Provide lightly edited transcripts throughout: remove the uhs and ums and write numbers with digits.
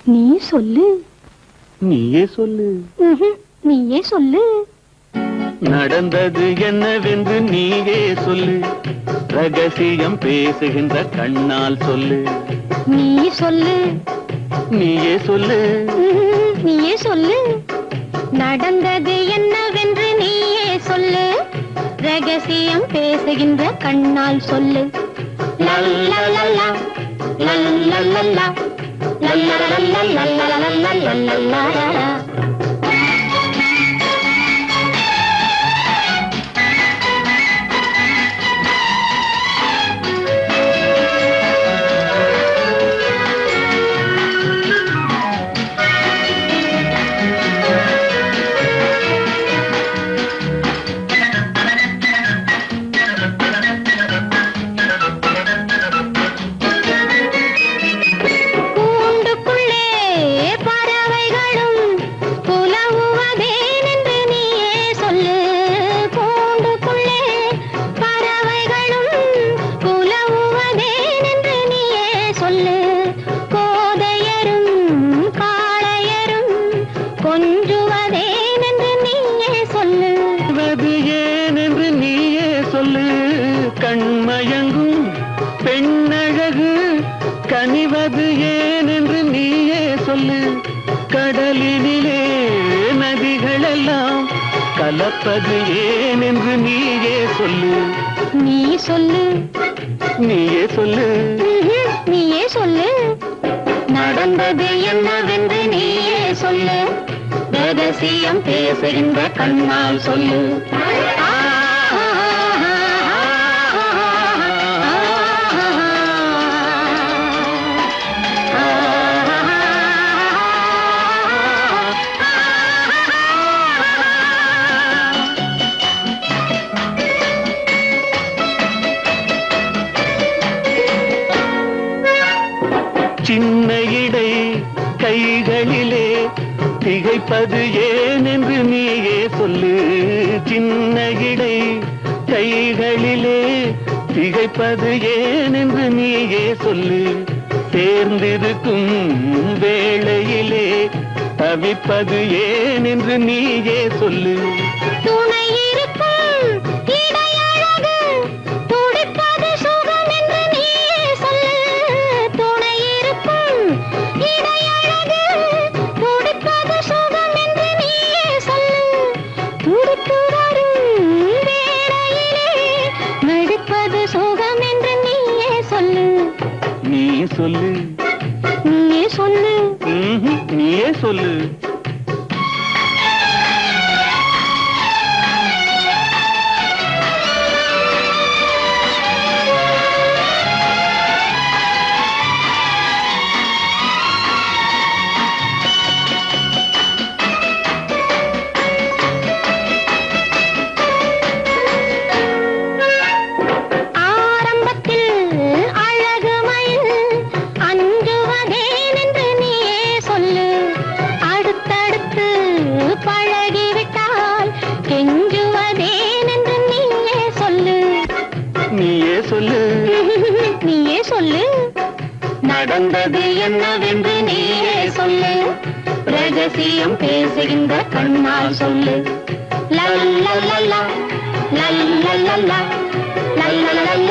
நீ சொல்லு. நீயே சொல்லு. நீயே சொல்லு. நடந்தது என்னவென்று நீயே சொல்லு. ரகசியம் பேசுகின்ற கண்ணால் சொல்லு. நீ சொல்லு. நீயே சொல்லு. நீயே சொல்லு. நடந்தது என்னவென்று நீயே சொல்லு. ரகசியம் பேசுகின்ற கண்ணால் சொல்லு. லல்லலல்லா லல்லலல்லா லல்லலல்லா. கண்மயங்கும் பெண்ணழகு கனிவது ஏன் என்று நீயே சொல்லு. கடலினிலே நதிகளெல்லாம் கலப்பது ஏன் என்று நீயே சொல்லு. நீ சொல்லு. நீயே சொல்லு. நீயே சொல்லு. நடந்தது என்னவென்று நீயே சொல்லு. ரகசியம் பேசுகின்ற கண்ணால் சொல்லு. சின்ன இடை கைகளிலே திகைப்பது ஏன் என்று நீயே சொல்லு. சின்ன இடை கைகளிலே திகைப்பது ஏன் என்று நீயே சொல்லு. சேர்ந்திருக்கும் வேளையிலே தவிப்பது ஏன் என்று நீயே சொல்லு. துணை இருக்கும் இடையழகு துடிப்பது சுகம் என்று நீயே சொல்லு. துணை இருக்கும் இடையழகு துடிப்பது சுகம் என்று நீயே சொல்லு. துடித்து வரும் வேளையிலே வெடிப்பது சுகம் என்று நீயே சொல்லு. நீ சொல்லு. நீயே சொல்லு. நீயே சொல்லு. நீயே சொல்லு. நடந்தது என்னவென்று நீயே சொல்லு. ரகசியம் பேசுகின்ற கண்ணால் சொல்லு. லல்லலல்லா லல்லலல்லா லல்லலல்லா.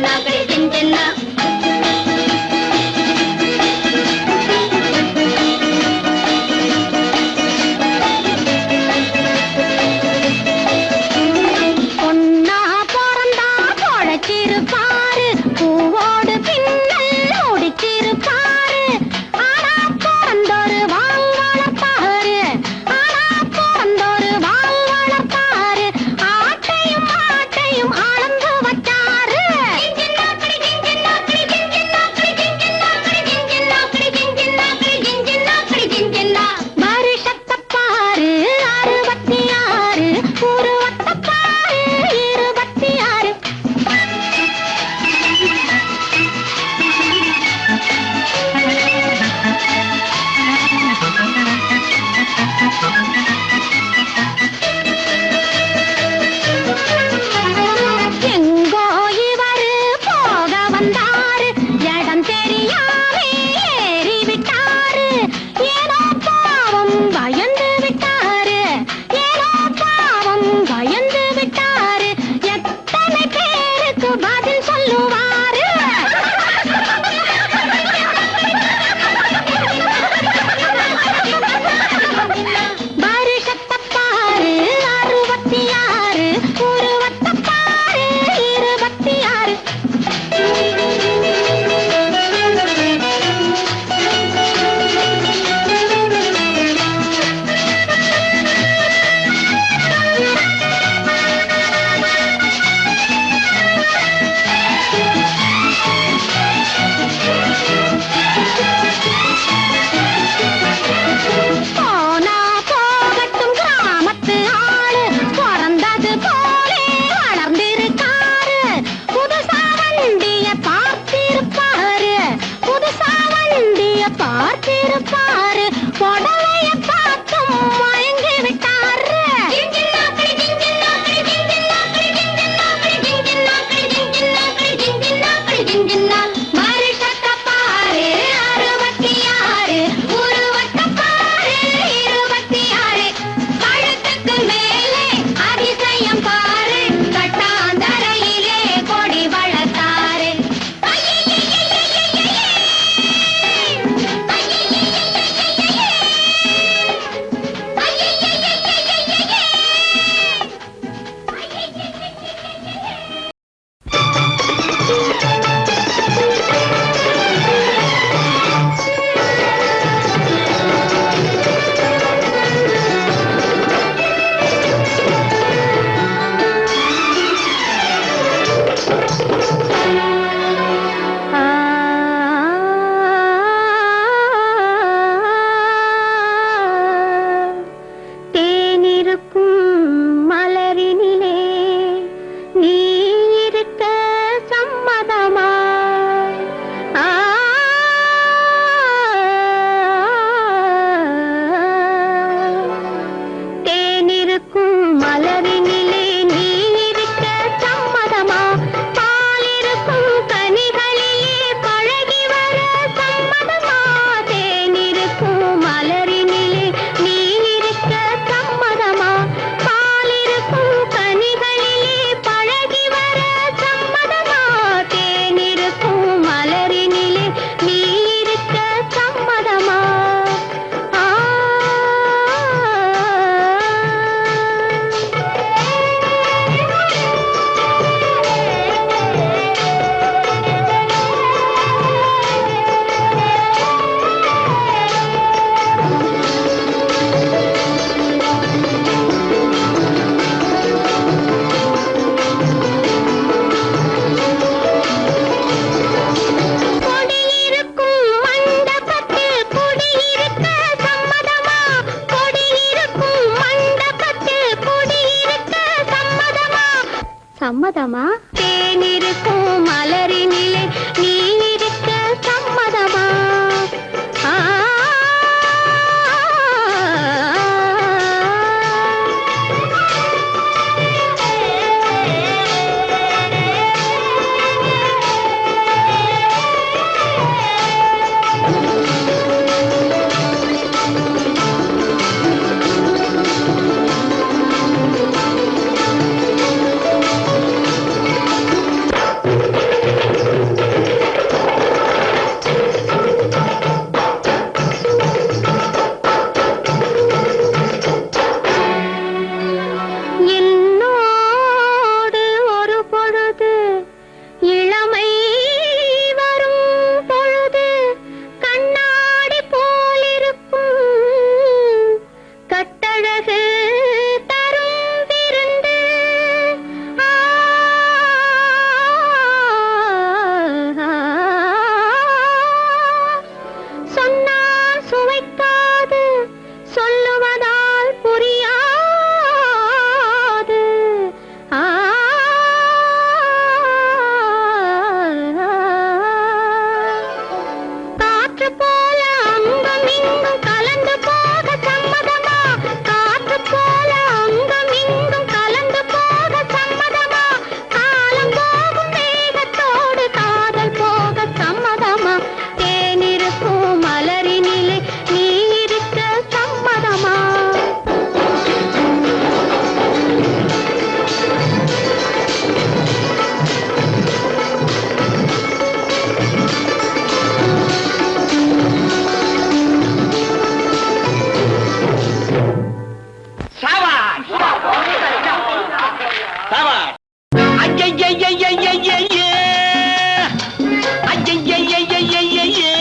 Knock தேனிருக்கும் மலரினிலே நீ இருக்க சம்மதமா? தேனிருக்கும் மலரினிலே நீ இருக்க சம்மதமா? பாலிருக்கும் கனிகளிலே பழகி வர சம்மதமா? தேனிருக்கும் மலரினிலே நீ இருக்க சம்மதமா? பாலிருக்கும் கனிகளிலே பழகி வர சம்மதமா? தேனிருக்கும் மலரினிலே நீ இருக்க சம்மதமா? கொடியிருக்கும் மண்டபத்தில் குடியிருக்க சம்மதமா? கொடியிருக்கும் மண்டபத்தில் குடியிருக்க சம்மதமா? சம்மதமா? தேனிருக்கும் மலரினிலே நீ இருக்க சம்மதமா? என்னோடு ஒரு பொழுது இளமை வரும் பொழுது கண்ணாடி போலிருக்கும் கட்டழகு தரும் விருந்து. சொன்னால் சுவைக்காது, சொல்லுவதால் புரியாது. காற்று போல அங்கும் இங்கும் கலந்து போக சம்மதமா? காற்று போல அங்கும் இங்கும் கலந்து போக சம்மதமா? காலம் போகும் வேகத்தோடு காதல் போக சம்மதமா? தேனிருக்கும் மலரினிலே நீ இருக்க சம்மதமா? சாவாஷ் சாவாஷ் ஐயையையையையையே ஐயையையையையையே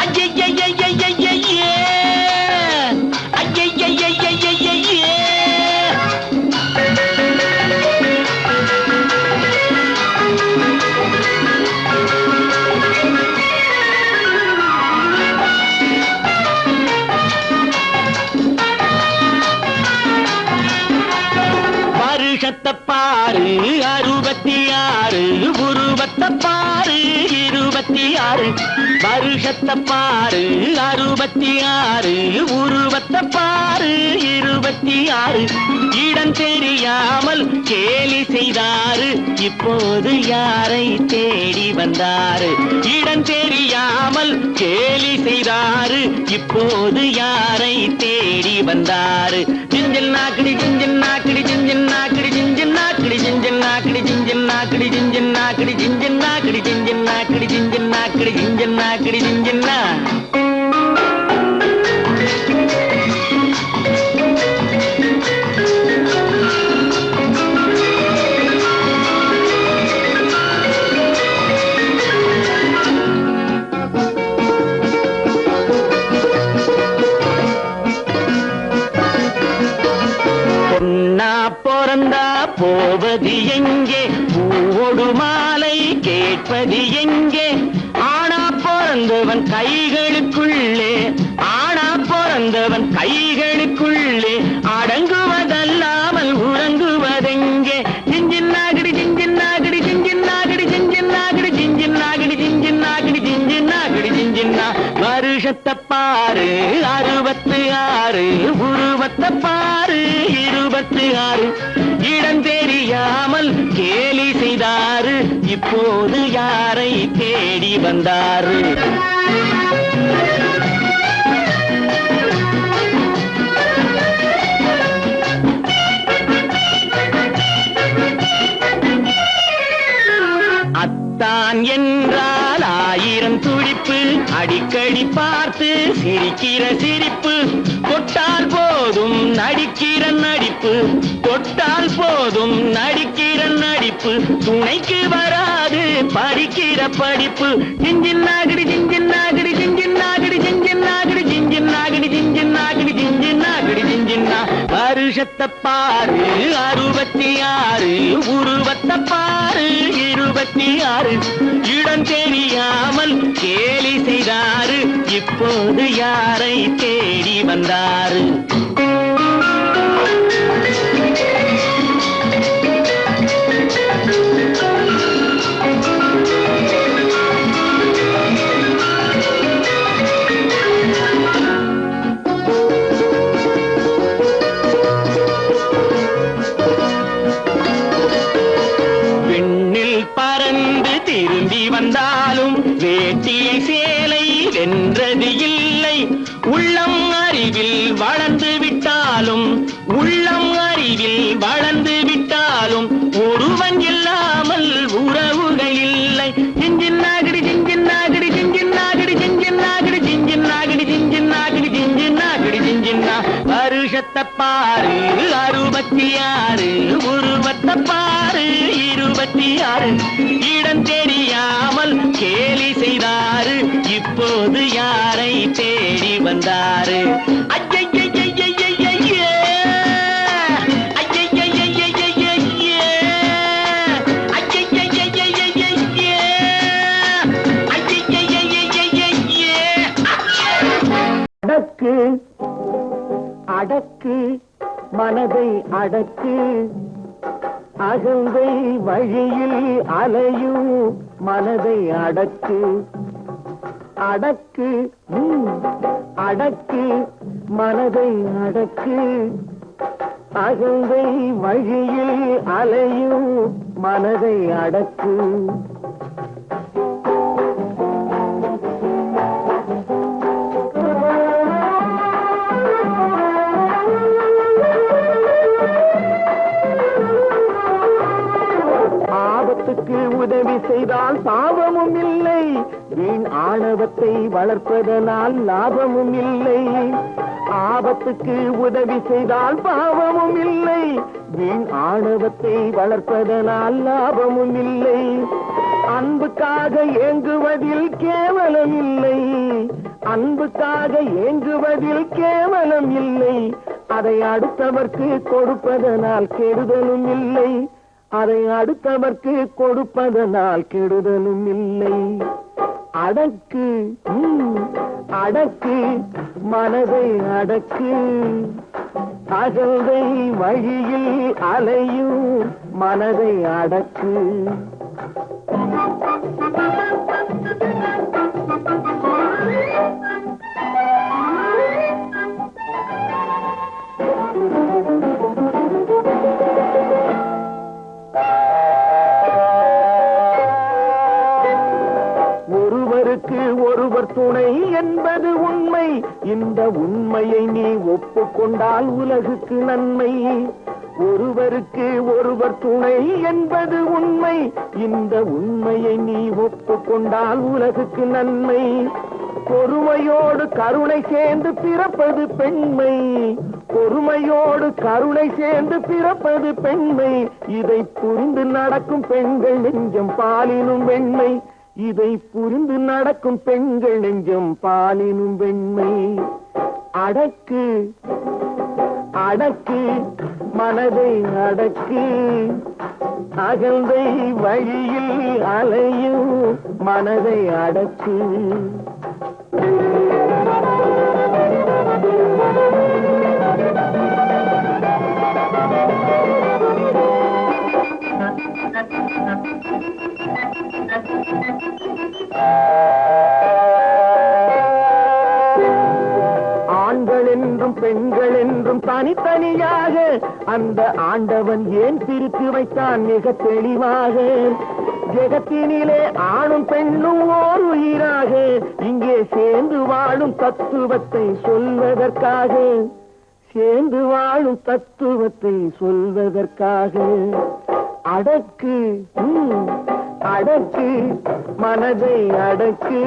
ஐயையையையையையே ஐயையையையையே வருஷத்தை பாரு 66 உருவத்தை பாரு 26. வருஷத்தை பாரு 66 உருவத்தை பாரு 26. இடம் தெரியாமல் கேலி செய்தாரு, இப்போது யாரை தேடி வந்தாரு? இடம் தெரியாமல் கேலி செய்தாரு, இப்போது யாரை தேடி வந்தாரு? ஜிஞ்சல் நாக்கடி ஜிஞ்சல் நாக்கடி ஜிஞ்சல் நாக்கடி ஜிஞ்சல் நாக்கடி ஜிஞ்சல் நாக்கடி ஜிஞ்சல் நாக்கடி ஜிஞ்சல் நாக்கடி ஜிஞ்சல் நாக்கடி ஜிஞ்சல் நாக்கடி ஜிஞ்சல் நாக்கடி ஜிஞ்சல் நாக்கடி ஜிஞ்சல் நா. பொன்னா பிறந்தா போவது எங்கே? பூவோடு மாலை கேட்பது எங்கே? ஆனா பிறந்தவன் கைகளுக்குள்ளே, ஆனா பிறந்தவன் கைகளுக்குள்ளே வருஷத்தை பாரு 66 உருவத்தை பாரு 26 இடம் தெரியாமல் கேலி செய்தாரு இப்போது யாரை தேடி வந்தாரு அத்தான் என்றால் 1000 துடிப்பு அடிக்கடி பார்த்து சிரிக்கிற சிரிப்பு தொட்டால் போதும் நடிக்கிற நடிப்பு தொட்டால் போதும் நடிக்கிற நடிப்பு துணைக்கு வராது படிக்கிற படிப்பு ஜிஞ்சின் நாகடி ஜிஞ்சின் நாகடி ஜிஞ்சின் நாகடி ஜிஞ்சின் நாகடி ஜிஞ்சின் நாகடி ஜிஞ்சின் நாகடி ஜிஞ்சின் நாகடி ஜிஞ்சின்னா வருஷத்தை பாரு 66 உருவத்தை பாரு 26 இடம் தெரியாமல் கேலி செய்தாரு இப்போது யாரை தேடி வந்தாரு திரும்பி வந்தாலும் வேட்டியை சேலை வென்றது இல்லை உள்ளம் அறிவில் வளர்ந்து விட்டாலும் உள்ளம் அறிவில் வளர்ந்து விட்டாலும் ஒருவன் இல்லாமல் உறவுகள் இல்லை ஜிஞ்சின் நாகடி ஜிஞ்சின் நாகடி ஜிஞ்சின் நாகடி ஜிஞ்சின் நாகடி ஜிஞ்சின் நாகடி ஜிஞ்சின் நாகடி ஜிஞ்சின் நாகடி ஜிஞ்சின்னா வருஷத்தை பாரு 66 உருவத்தை பாரு 26 இடம் தெரியாமல் கேலி செய்தாரு இப்போது யாரை தேடி வந்தாரு அடக்கு அடக்கு மனதை அடக்கு அகந்தை வழியில் அலையும் மனதை அடக்கு அடக்கு அடக்கு மனதை அடக்கு அகந்தை வழியில் அலையும் மனதை அடக்கு உதவி செய்தால் பாவமும் இல்லை வீண் ஆணவத்தை வளர்ப்பதனால் லாபமும் இல்லை ஆபத்துக்கு உதவி செய்தால் பாவமும் இல்லை வீண் ஆணவத்தை வளர்ப்பதனால் லாபமும் இல்லை அன்புக்காக ஏங்குவதில் கேவலம் இல்லை அன்புக்காக ஏங்குவதில் கேவலம் இல்லை அதை அடுத்தவர்க்கு கொடுப்பதனால் கெடுதலும் இல்லை அதை அடுத்தவர்க்கு கொடுப்பதனால் கெடுதலும் இல்லை அடக்கு அடக்கு மனதை அடக்கு அகந்தை வழியில் அலையும் மனதை அடக்கு ஒருவர் துணை என்பது உண்மை இந்த உண்மையை நீ ஒப்புக்கொண்டால் உலகுக்கு நன்மை ஒருவருக்கு ஒருவர் துணை என்பது உண்மை இந்த உண்மையை நீ ஒப்புக்கொண்டால் உலகுக்கு நன்மை பொறுமையோடு கருணை சேர்ந்து பிறப்பது பெண்மை பொறுமையோடு கருணை சேர்ந்து பிறப்பது பெண்மை இதை புரிந்து நடக்கும் பெண்கள் நெஞ்சம் பாலினும் வெண்மை இதை புரிந்து நடக்கும் பெண்கள் நெஞ்சம் பாலினும் வெண்மை அடக்கு அடக்கு மனதை அடக்கு அகந்தை வழியில் அலையும் மனதை அடக்கு பெண்கள் என்றும் தனித்தனியாக அந்த ஆண்டவன் ஏன் பிரித்து வைத்தான் மிக தெளிவாக. ஜெகத்தினிலே ஆணும் பெண்ணும் ஓர் உயிராக இங்கே சேர்ந்து வாழும் தத்துவத்தை சொல்வதற்காக, சேர்ந்து வாழும் தத்துவத்தை சொல்வதற்காக. அடக்கு அடக்கு மனதை அடக்கு,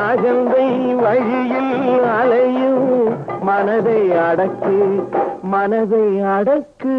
அகந்தை வழியில் அலையும் மனதை அடக்கு, மனதை அடக்கு.